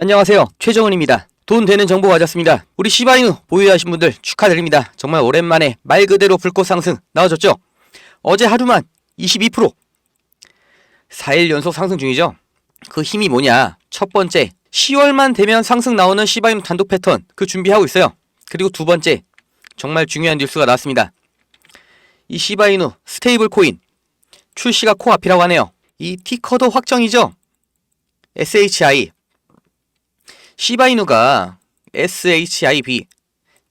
안녕하세요, 최정은입니다. 돈 되는 정보 가졌습니다. 우리 시바이누 보유하신 분들 축하드립니다. 정말 오랜만에 말 그대로 불꽃 상승 나와줬죠. 어제 하루만 22%, 4일 연속 상승 중이죠. 그 힘이 뭐냐, 첫 번째 10월만 되면 상승 나오는 시바이누 단독 패턴 그 준비하고 있어요. 그리고 두 번째, 정말 중요한 뉴스가 나왔습니다. 이 시바이누 스테이블 코인 출시가 코앞이라고 하네요. 이 티커도 확정이죠. SHI, 시바이누가 SHIB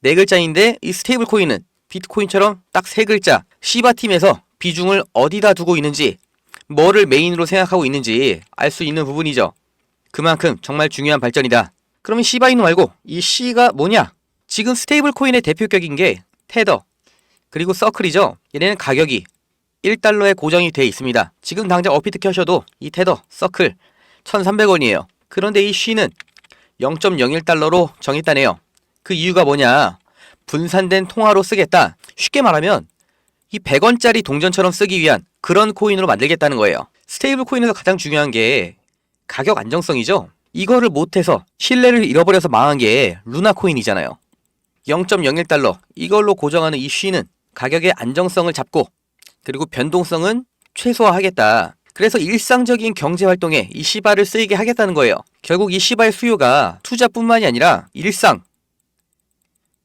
네 글자인데 이 스테이블 코인은 비트코인처럼 딱 세 글자. 시바팀에서 비중을 어디다 두고 있는지, 뭐를 메인으로 생각하고 있는지 알 수 있는 부분이죠. 그만큼 정말 중요한 발전이다. 그러면 시바이누 말고 이 C가 뭐냐? 지금 스테이블 코인의 대표격인 게 테더 그리고 서클이죠. 얘네는 가격이 1달러에 고정이 되어 있습니다. 지금 당장 어피트 켜셔도 이 테더, 서클 1,300원이에요. 그런데 이 C는 0.01달러로 정했다네요. 그 이유가 뭐냐? 분산된 통화로 쓰겠다. 쉽게 말하면 이 100원짜리 동전처럼 쓰기 위한 그런 코인으로 만들겠다는 거예요. 스테이블 코인에서 가장 중요한 게 가격 안정성이죠. 이거를 못해서 신뢰를 잃어버려서 망한 게 루나 코인이잖아요. 0.01달러 이걸로 고정하는 이 C는 가격의 안정성을 잡고 그리고 변동성은 최소화하겠다. 그래서 일상적인 경제활동에 이 시바를 쓰이게 하겠다는 거예요. 결국 이 시바의 수요가 투자뿐만이 아니라 일상,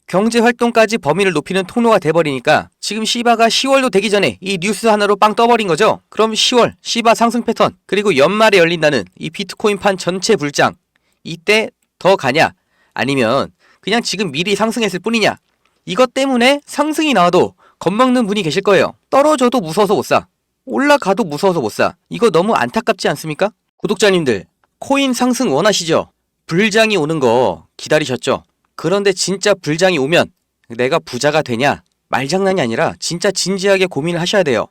경제활동까지 범위를 높이는 통로가 돼버리니까 지금 시바가 10월도 되기 전에 이 뉴스 하나로 빵 떠버린 거죠. 그럼 10월 시바 상승 패턴 그리고 연말에 열린다는 이 비트코인판 전체 불장, 이때 더 가냐 아니면 그냥 지금 미리 상승했을 뿐이냐, 이것 때문에 상승이 나와도 겁먹는 분이 계실 거예요. 떨어져도 무서워서 못 사, 올라가도 무서워서 못 사. 이거 너무 안타깝지 않습니까? 구독자님들, 코인 상승 원하시죠? 불장이 오는 거 기다리셨죠? 그런데 진짜 불장이 오면 내가 부자가 되냐? 말장난이 아니라 진짜 진지하게 고민을 하셔야 돼요.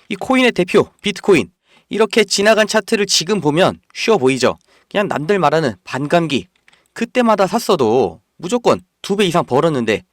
이 코인의 대표 비트코인, 이렇게 지나간 차트를 지금 보면 쉬워 보이죠? 그냥 남들 말하는 반감기, 그때마다 샀어도 무조건 2배 이상 벌었는데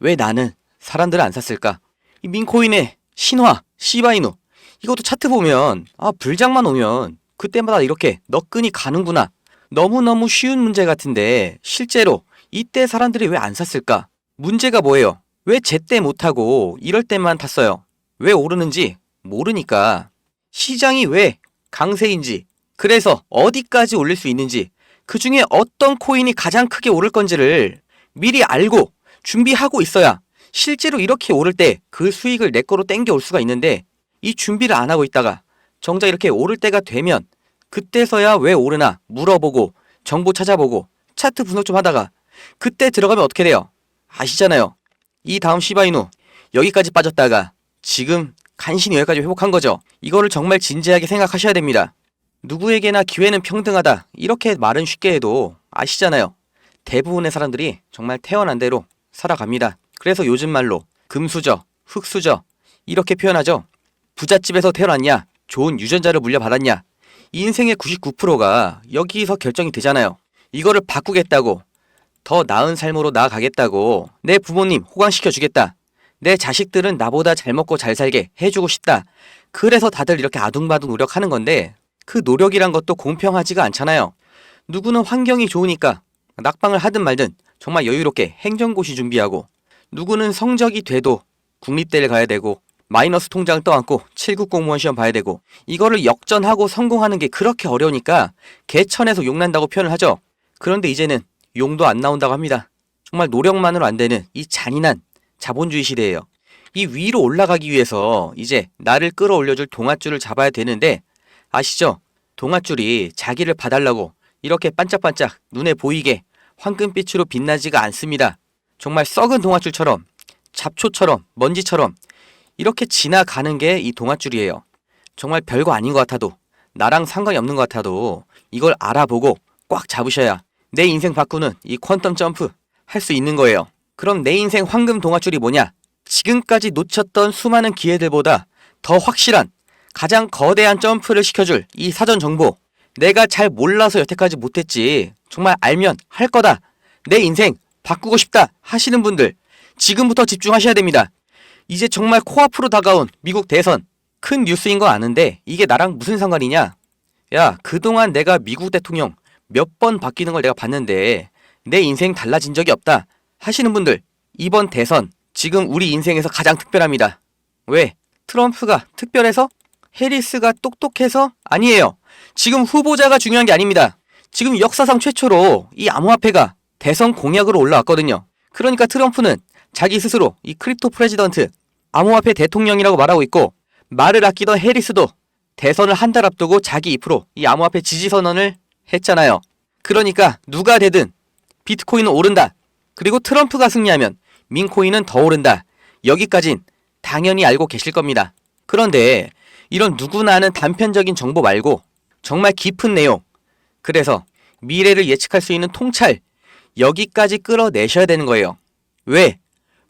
왜 나는, 사람들은 안 샀을까? 이 민코인의 신화, 시바이누, 이것도 차트 보면 불장만 오면 그때마다 이렇게 너끈이 가는구나. 너무너무 쉬운 문제 같은데 실제로 이때 사람들이 왜 안 샀을까? 문제가 뭐예요? 왜 제때 못하고 이럴 때만 탔어요? 왜 오르는지 모르니까. 시장이 왜 강세인지, 그래서 어디까지 올릴 수 있는지, 그 중에 어떤 코인이 가장 크게 오를 건지를 미리 알고 준비하고 있어야 실제로 이렇게 오를 때 그 수익을 내 거로 땡겨올 수가 있는데, 이 준비를 안 하고 있다가 정작 이렇게 오를 때가 되면 그때서야 왜 오르나 물어보고 정보 찾아보고 차트 분석 좀 하다가 그때 들어가면 어떻게 돼요? 아시잖아요. 이 다음 시바이누 여기까지 빠졌다가 지금 간신히 여기까지 회복한 거죠. 이거를 정말 진지하게 생각하셔야 됩니다. 누구에게나 기회는 평등하다, 이렇게 말은 쉽게 해도 아시잖아요. 대부분의 사람들이 정말 태어난 대로 살아갑니다. 그래서 요즘 말로 금수저, 흙수저 이렇게 표현하죠. 부잣집에서 태어났냐, 좋은 유전자를 물려받았냐, 인생의 99%가 여기서 결정이 되잖아요. 이거를 바꾸겠다고, 더 나은 삶으로 나아가겠다고, 내 부모님 호강시켜주겠다, 내 자식들은 나보다 잘 먹고 잘 살게 해주고 싶다, 그래서 다들 이렇게 아둥바둥 노력하는 건데, 그 노력이란 것도 공평하지가 않잖아요. 누구는 환경이 좋으니까 낙방을 하든 말든 정말 여유롭게 행정고시 준비하고, 누구는 성적이 돼도 국립대를 가야 되고 마이너스 통장 떠안고 7급 공무원 시험 봐야 되고, 이거를 역전하고 성공하는 게 그렇게 어려우니까 개천에서 용난다고 표현을 하죠. 그런데 이제는 용도 안 나온다고 합니다. 정말 노력만으로 안 되는 이 잔인한 자본주의 시대예요. 이 위로 올라가기 위해서 이제 나를 끌어올려줄 동아줄을 잡아야 되는데, 아시죠? 동아줄이 자기를 봐달라고 이렇게 반짝반짝 눈에 보이게 황금빛으로 빛나지가 않습니다. 정말 썩은 동아줄처럼, 잡초처럼, 먼지처럼 이렇게 지나가는 게 이 동아줄이에요. 정말 별거 아닌 것 같아도, 나랑 상관이 없는 것 같아도 이걸 알아보고 꽉 잡으셔야 내 인생 바꾸는 이 퀀텀 점프 할 수 있는 거예요. 그럼 내 인생 황금 동아줄이 뭐냐? 지금까지 놓쳤던 수많은 기회들보다 더 확실한, 가장 거대한 점프를 시켜줄 이 사전 정보. 내가 잘 몰라서 여태까지 못했지, 정말 알면 할 거다, 내 인생 바꾸고 싶다 하시는 분들 지금부터 집중하셔야 됩니다. 이제 정말 코앞으로 다가온 미국 대선, 큰 뉴스인 거 아는데 이게 나랑 무슨 상관이냐? 야, 그동안 내가 미국 대통령 몇 번 바뀌는 걸 내가 봤는데 내 인생 달라진 적이 없다 하시는 분들, 이번 대선 지금 우리 인생에서 가장 특별합니다. 왜? 트럼프가 특별해서? 해리스가 똑똑해서? 아니에요. 지금 후보자가 중요한 게 아닙니다. 지금 역사상 최초로 이 암호화폐가 대선 공약으로 올라왔거든요. 그러니까 트럼프는 자기 스스로 이 크립토 프레지던트, 암호화폐 대통령이라고 말하고 있고, 말을 아끼던 해리스도 대선을 한 달 앞두고 자기 입으로 이 암호화폐 지지 선언을 했잖아요. 그러니까 누가 되든 비트코인은 오른다. 그리고 트럼프가 승리하면 민코인은 더 오른다. 여기까진 당연히 알고 계실 겁니다. 그런데 이런 누구나 아는 단편적인 정보 말고 정말 깊은 내용, 그래서 미래를 예측할 수 있는 통찰, 여기까지 끌어내셔야 되는 거예요. 왜?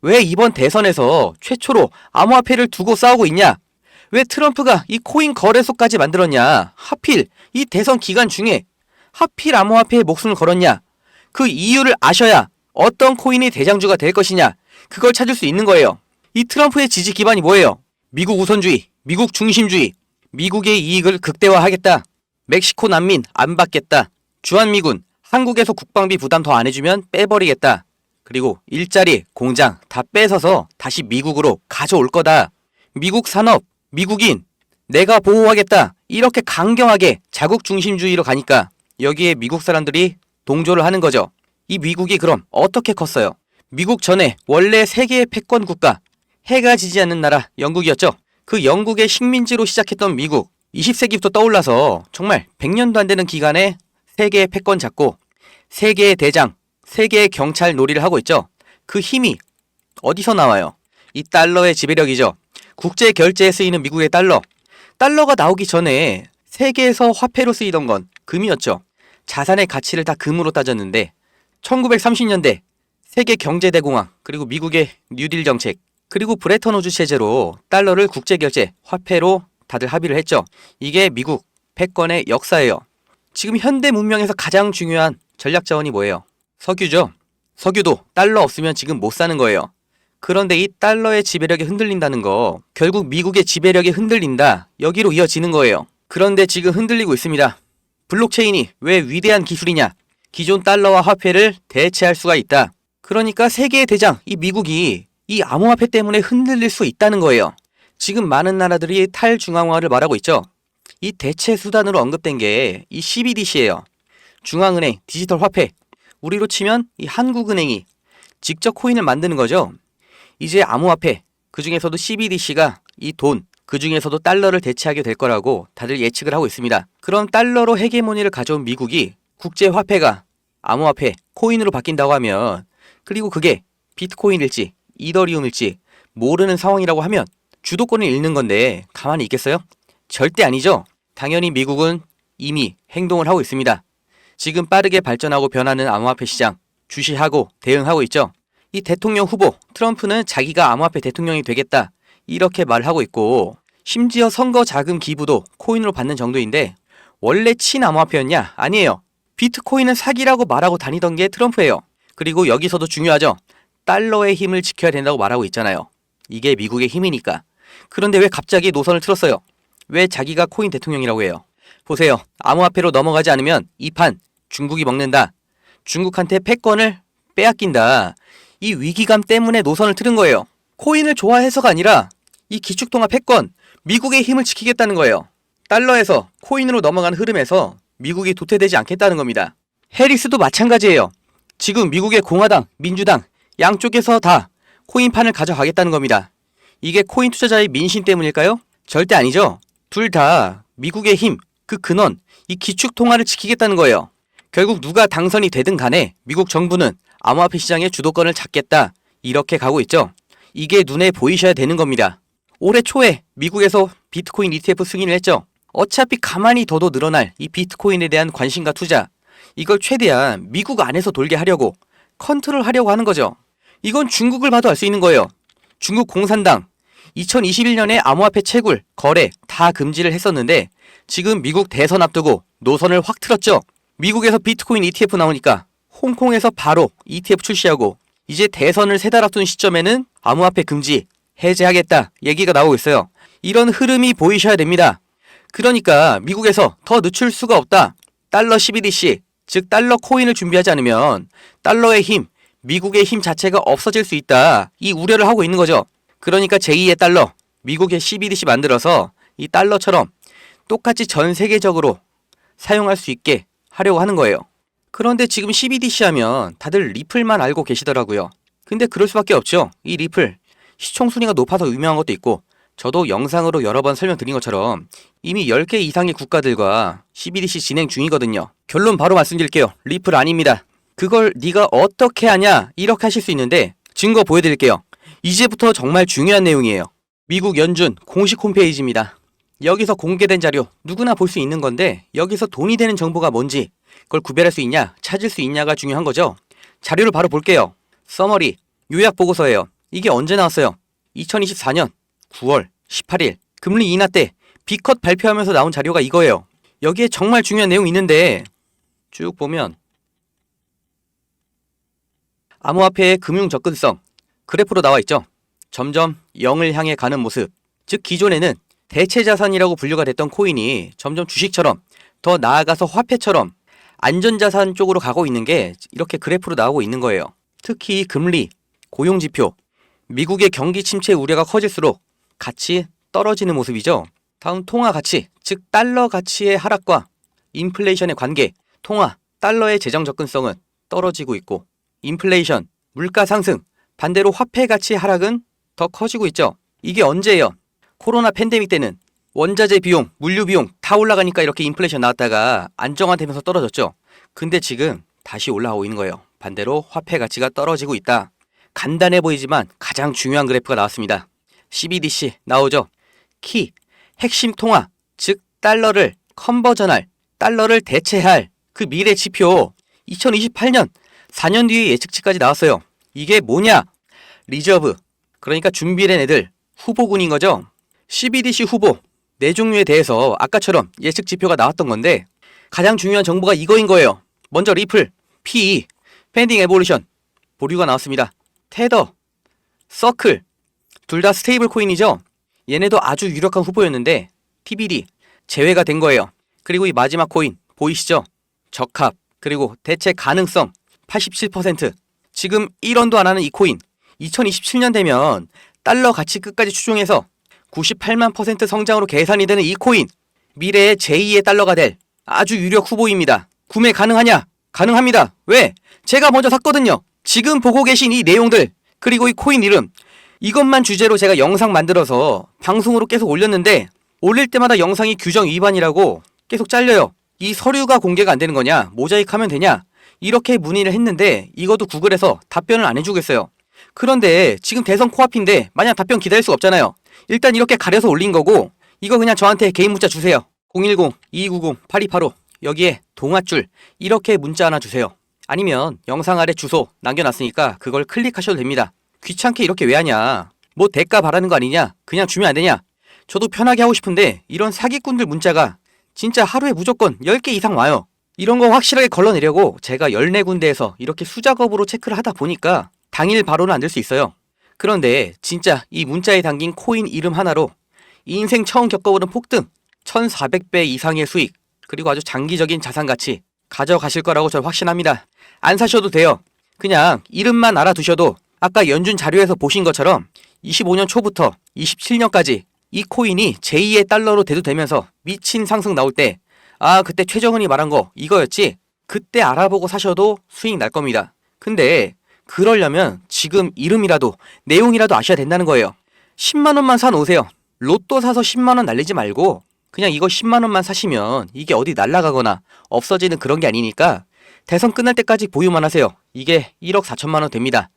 왜 이번 대선에서 최초로 암호화폐를 두고 싸우고 있냐? 왜 트럼프가 이 코인 거래소까지 만들었냐? 하필 이 대선 기간 중에 하필 암호화폐에 목숨을 걸었냐? 그 이유를 아셔야 어떤 코인이 대장주가 될 것이냐? 그걸 찾을 수 있는 거예요. 이 트럼프의 지지 기반이 뭐예요? 미국 우선주의, 미국 중심주의, 미국의 이익을 극대화하겠다. 멕시코 난민 안 받겠다. 주한미군, 한국에서 국방비 부담 더 안 해주면 빼버리겠다. 그리고 일자리, 공장 다 뺏어서 다시 미국으로 가져올 거다. 미국 산업, 미국인, 내가 보호하겠다. 이렇게 강경하게 자국 중심주의로 가니까 여기에 미국 사람들이 동조를 하는 거죠. 이 미국이 그럼 어떻게 컸어요? 미국 전에 원래 세계의 패권 국가, 해가 지지 않는 나라 영국이었죠. 그 영국의 식민지로 시작했던 미국, 20세기부터 떠올라서 정말 100년도 안 되는 기간에 세계의 패권 잡고 세계의 대장, 세계의 경찰 놀이를 하고 있죠. 그 힘이 어디서 나와요? 이 달러의 지배력이죠. 국제 결제에 쓰이는 미국의 달러. 달러가 나오기 전에 세계에서 화폐로 쓰이던 건 금이었죠. 자산의 가치를 다 금으로 따졌는데 1930년대 세계 경제대공황, 그리고 미국의 뉴딜 정책, 그리고 브레턴 우즈 체제로 달러를 국제 결제 화폐로 다들 합의를 했죠. 이게 미국 패권의 역사예요. 지금 현대 문명에서 가장 중요한 전략 자원이 뭐예요? 석유죠. 석유도 달러 없으면 지금 못 사는 거예요. 그런데 이 달러의 지배력이 흔들린다는 거, 결국 미국의 지배력이 흔들린다, 여기로 이어지는 거예요. 그런데 지금 흔들리고 있습니다. 블록체인이 왜 위대한 기술이냐? 기존 달러와 화폐를 대체할 수가 있다. 그러니까 세계의 대장, 이 미국이 이 암호화폐 때문에 흔들릴 수 있다는 거예요. 지금 많은 나라들이 탈중앙화를 말하고 있죠. 이 대체 수단으로 언급된 게 이 CBDC예요. 중앙은행 디지털 화폐. 우리로 치면 이 한국은행이 직접 코인을 만드는 거죠. 이제 암호화폐, 그 중에서도 CBDC가 이 돈, 그 중에서도 달러를 대체하게 될 거라고 다들 예측을 하고 있습니다. 그럼 달러로 헤게모니를 가져온 미국이 국제화폐가 암호화폐, 코인으로 바뀐다고 하면, 그리고 그게 비트코인일지 이더리움일지 모르는 상황이라고 하면 주도권을 잃는 건데 가만히 있겠어요? 절대 아니죠. 당연히 미국은 이미 행동을 하고 있습니다. 지금 빠르게 발전하고 변하는 암호화폐 시장 주시하고 대응하고 있죠. 이 대통령 후보 트럼프는 자기가 암호화폐 대통령이 되겠다 이렇게 말하고 있고, 심지어 선거 자금 기부도 코인으로 받는 정도인데 원래 친암호화폐였냐? 아니에요. 비트코인은 사기라고 말하고 다니던 게 트럼프예요. 그리고 여기서도 중요하죠. 달러의 힘을 지켜야 된다고 말하고 있잖아요. 이게 미국의 힘이니까. 그런데 왜 갑자기 노선을 틀었어요? 왜 자기가 코인 대통령이라고 해요? 보세요. 암호화폐로 넘어가지 않으면 이 판 중국이 먹는다. 중국한테 패권을 빼앗긴다. 이 위기감 때문에 노선을 틀은 거예요. 코인을 좋아해서가 아니라 이 기축통화 패권, 미국의 힘을 지키겠다는 거예요. 달러에서 코인으로 넘어가는 흐름에서 미국이 도태되지 않겠다는 겁니다. 해리스도 마찬가지예요. 지금 미국의 공화당, 민주당 양쪽에서 다 코인판을 가져가겠다는 겁니다. 이게 코인 투자자의 민심 때문일까요? 절대 아니죠. 둘 다 미국의 힘, 그 근원, 이 기축통화를 지키겠다는 거예요. 결국 누가 당선이 되든 간에 미국 정부는 암호화폐 시장의 주도권을 잡겠다, 이렇게 가고 있죠. 이게 눈에 보이셔야 되는 겁니다. 올해 초에 미국에서 비트코인 ETF 승인을 했죠. 어차피 가만히 둬도 늘어날 이 비트코인에 대한 관심과 투자, 이걸 최대한 미국 안에서 돌게 하려고 컨트롤하려고 하는 거죠. 이건 중국을 봐도 알 수 있는 거예요. 중국 공산당 2021년에 암호화폐 채굴, 거래 다 금지를 했었는데 지금 미국 대선 앞두고 노선을 확 틀었죠. 미국에서 비트코인 ETF 나오니까 홍콩에서 바로 ETF 출시하고, 이제 대선을 3달 앞둔 시점에는 암호화폐 금지, 해제하겠다 얘기가 나오고 있어요. 이런 흐름이 보이셔야 됩니다. 그러니까 미국에서 더 늦출 수가 없다. 달러 CBDC 즉 달러 코인을 준비하지 않으면 달러의 힘, 미국의 힘 자체가 없어질 수 있다. 이 우려를 하고 있는 거죠. 그러니까 제2의 달러, 미국의 CBDC 만들어서 이 달러처럼 똑같이 전 세계적으로 사용할 수 있게 하려고 하는 거예요. 그런데 지금 CBDC 하면 다들 리플만 알고 계시더라고요. 근데 그럴 수밖에 없죠. 이 리플 시총 순위가 높아서 유명한 것도 있고, 저도 영상으로 여러 번 설명드린 것처럼 이미 10개 이상의 국가들과 CBDC 진행 중이거든요. 결론 바로 말씀드릴게요. 리플 아닙니다. 그걸 네가 어떻게 하냐 이렇게 하실 수 있는데 증거 보여드릴게요. 이제부터 정말 중요한 내용이에요. 미국 연준 공식 홈페이지입니다. 여기서 공개된 자료 누구나 볼 수 있는 건데, 여기서 돈이 되는 정보가 뭔지 그걸 구별할 수 있냐, 찾을 수 있냐가 중요한 거죠. 자료를 바로 볼게요. 서머리, 요약 보고서예요. 이게 언제 나왔어요? 2024년 9월 18일 금리 인하 때 B컷 발표하면서 나온 자료가 이거예요. 여기에 정말 중요한 내용이 있는데 쭉 보면 암호화폐의 금융 접근성 그래프로 나와 있죠. 점점 0을 향해 가는 모습. 즉 기존에는 대체 자산이라고 분류가 됐던 코인이 점점 주식처럼, 더 나아가서 화폐처럼 안전자산 쪽으로 가고 있는 게 이렇게 그래프로 나오고 있는 거예요. 특히 금리, 고용지표, 미국의 경기 침체 우려가 커질수록 같이 떨어지는 모습이죠. 다음 통화 가치, 즉 달러 가치의 하락과 인플레이션의 관계. 통화, 달러의 재정 접근성은 떨어지고 있고, 인플레이션, 물가 상승, 반대로 화폐 가치의 하락은 더 커지고 있죠. 이게 언제예요? 코로나 팬데믹 때는 원자재 비용, 물류 비용 다 올라가니까 이렇게 인플레이션 나왔다가 안정화되면서 떨어졌죠. 근데 지금 다시 올라오고 있는 거예요. 반대로 화폐 가치가 떨어지고 있다. 간단해 보이지만 가장 중요한 그래프가 나왔습니다. CBDC 나오죠. 키, 핵심 통화, 즉 달러를 컨버전할, 달러를 대체할 그 미래 지표 2028년 4년 뒤의 예측치까지 나왔어요. 이게 뭐냐? 리저브, 그러니까 준비된 애들, 후보군인 거죠. CBDC 후보 4종류에 대해서 아까처럼 예측 지표가 나왔던 건데, 가장 중요한 정보가 이거인 거예요. 먼저 리플, PE, 펜딩 에볼루션 보류가 나왔습니다. 테더, 서클 둘 다 스테이블 코인이죠. 얘네도 아주 유력한 후보였는데 TBD 제외가 된 거예요. 그리고 이 마지막 코인 보이시죠? 적합, 그리고 대체 가능성 87%. 지금 1원도 안 하는 이 코인 2027년 되면 달러 가치 끝까지 추종해서 98만 % 성장으로 계산이 되는 이 코인, 미래의 제2의 달러가 될 아주 유력 후보입니다. 구매 가능하냐? 가능합니다. 왜? 제가 먼저 샀거든요. 지금 보고 계신 이 내용들, 그리고 이 코인 이름, 이것만 주제로 제가 영상 만들어서 방송으로 계속 올렸는데, 올릴 때마다 영상이 규정 위반이라고 계속 잘려요. 이 서류가 공개가 안 되는 거냐? 모자이크하면 되냐? 이렇게 문의를 했는데 이것도 구글에서 답변을 안 해주겠어요. 그런데 지금 대선 코앞인데 마냥 답변 기다릴 수가 없잖아요. 일단 이렇게 가려서 올린 거고, 이거 그냥 저한테 개인 문자 주세요. 010-2290-8285 여기에 동아줄 이렇게 문자 하나 주세요. 아니면 영상 아래 주소 남겨놨으니까 그걸 클릭하셔도 됩니다. 귀찮게 이렇게 왜 하냐? 뭐 대가 바라는 거 아니냐? 그냥 주면 안 되냐? 저도 편하게 하고 싶은데 이런 사기꾼들 문자가 진짜 하루에 무조건 10개 이상 와요. 이런 거 확실하게 걸러내려고 제가 14군데에서 이렇게 수작업으로 체크를 하다 보니까 당일 바로는 안 될 수 있어요. 그런데 진짜 이 문자에 담긴 코인 이름 하나로 인생 처음 겪어보는 폭등, 1400배 이상의 수익, 그리고 아주 장기적인 자산 가치 가져가실 거라고 저는 확신합니다. 안 사셔도 돼요. 그냥 이름만 알아두셔도 아까 연준 자료에서 보신 것처럼 25년 초부터 27년까지 이 코인이 제2의 달러로 대두되면서 미친 상승 나올 때, 아 그때 최정은이 말한 거 이거였지? 그때 알아보고 사셔도 수익 날 겁니다. 근데 그러려면 지금 이름이라도 내용이라도 아셔야 된다는 거예요. 10만원만 사 놓으세요. 로또 사서 10만원 날리지 말고 그냥 이거 10만원만 사시면 이게 어디 날아가거나 없어지는 그런 게 아니니까 대선 끝날 때까지 보유만 하세요. 이게 1억 4천만원 됩니다.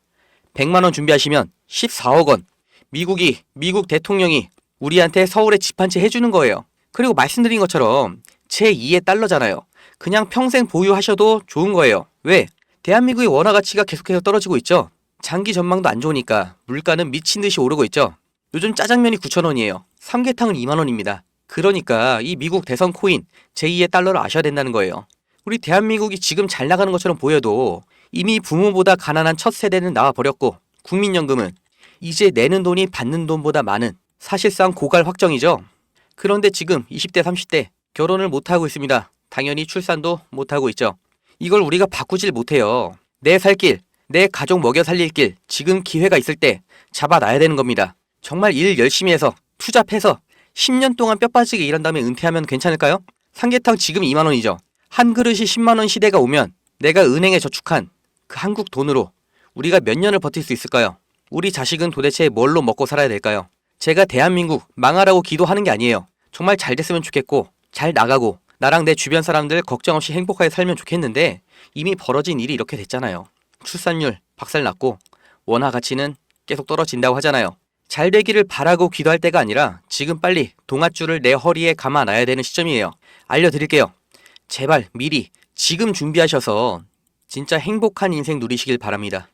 100만원 준비하시면 14억원. 미국 대통령이 우리한테 서울에 집 한 채 해주는 거예요. 그리고 말씀드린 것처럼 제2의 달러잖아요. 그냥 평생 보유하셔도 좋은 거예요. 왜? 대한민국의 원화 가치가 계속해서 떨어지고 있죠. 장기 전망도 안 좋으니까 물가는 미친 듯이 오르고 있죠. 요즘 짜장면이 9,000원이에요. 삼계탕은 2만원입니다. 그러니까 이 미국 대선 코인 제2의 달러를 아셔야 된다는 거예요. 우리 대한민국이 지금 잘 나가는 것처럼 보여도 이미 부모보다 가난한 첫 세대는 나와버렸고, 국민연금은 이제 내는 돈이 받는 돈보다 많은 사실상 고갈 확정이죠. 그런데 지금 20대 30대 결혼을 못하고 있습니다. 당연히 출산도 못하고 있죠. 이걸 우리가 바꾸질 못해요. 내 살 길, 내 가족 먹여 살릴 길, 지금 기회가 있을 때 잡아놔야 되는 겁니다. 정말 일 열심히 해서 투잡해서 10년 동안 뼈 빠지게 일한 다음에 은퇴하면 괜찮을까요? 삼계탕 지금 2만 원이죠. 한 그릇이 10만 원 시대가 오면 내가 은행에 저축한 그 한국 돈으로 우리가 몇 년을 버틸 수 있을까요? 우리 자식은 도대체 뭘로 먹고 살아야 될까요? 제가 대한민국 망하라고 기도하는 게 아니에요. 정말 잘 됐으면 좋겠고 잘 나가고 나랑 내 주변 사람들 걱정 없이 행복하게 살면 좋겠는데 이미 벌어진 일이 이렇게 됐잖아요. 출산율 박살났고 원화 가치는 계속 떨어진다고 하잖아요. 잘 되기를 바라고 기도할 때가 아니라 지금 빨리 동아줄을 내 허리에 감아놔야 되는 시점이에요. 알려드릴게요. 제발 미리 지금 준비하셔서 진짜 행복한 인생 누리시길 바랍니다.